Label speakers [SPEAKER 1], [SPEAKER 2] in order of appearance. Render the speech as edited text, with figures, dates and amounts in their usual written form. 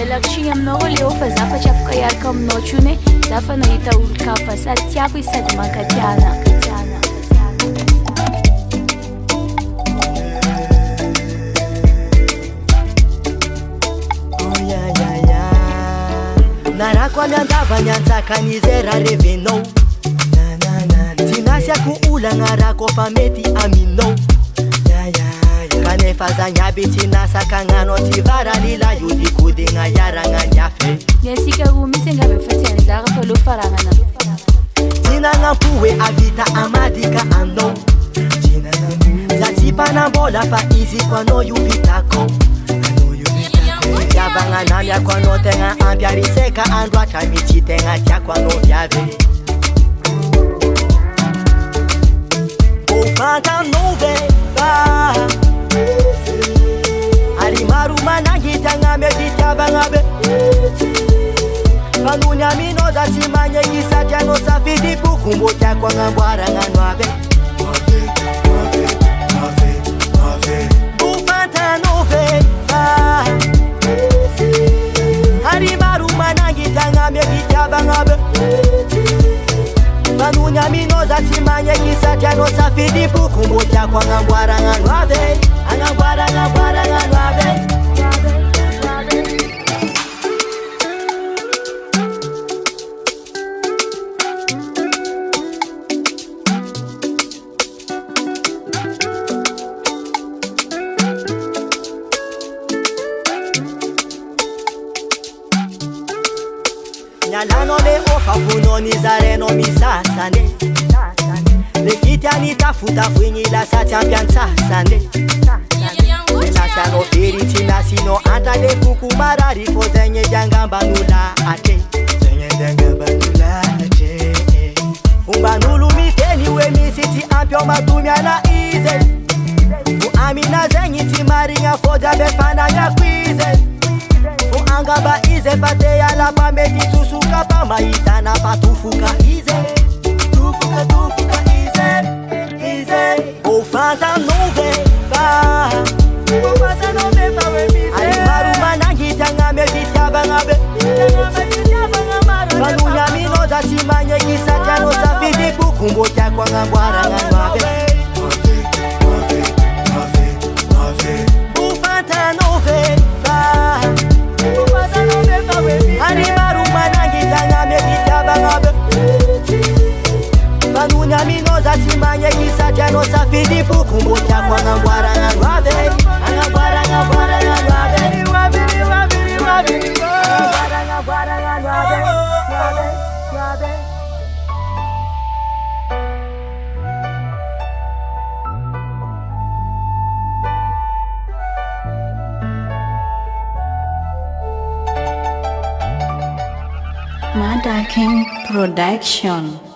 [SPEAKER 1] Lakshmi mnogo liofa zafa chafuka yarka mnochune zafa naita ulkafa sati yako isadi makatiana
[SPEAKER 2] Narakwambia ndava nyanzakanizera reveno Tinasya kuula ngarako fameti amino Kanefaza nyabi tinasa kangano tivara lila yudi kudinga yaranga nyafe
[SPEAKER 1] Nesika gumise ngabe fatene zaga falo farangana
[SPEAKER 2] Tina ngampuwe avita amadika ano Zatipa na bola fa izi kwa no yuvitako Yabanga namya kwa no tenga ambya riseka andwa tamichi tenga tia kwa no vyave Ofanta nove va Arimaru manangita ngame vitaba ngabe Fanunya mino za simanye kisatya no safidi bukumbo tia kwa ngambwara nganwabe Ofanta nove va Arimaru manangita ngame vitaba ngabe Fanunya mino za simanye kisatya no safidi bukumbo tia kwa ngambwara nganwabe Angambwara nganwabe Nyalano le ofa funo nizareno misasane Lekitya nitafuta fwinyi la sa champion sasane Nasa no feri tina sino anta le fuku marari fo zenye jangamba nula ate Fumba nulu miteni we misiti ampyo matumya na ize Amina zenyi timaringa foja befana ya kwize Angaba ize pate ya la pameti susuka pa maitana pa tufuka ize Tufuka ize Ofanta nove va Alimaru manangita ngame vitaba ngabe Fanunya mino za simanye kisatya no safidi bukumbo tia kwa ngambwara nganwabe Ofanta nove va Arimaru manangita ngame vitaba ngabe Fanunya mino za simanye kisatya no safidi bukumbo tia kwa ngambwara nganwabe Angambwara nganwabe
[SPEAKER 1] Mada King Production.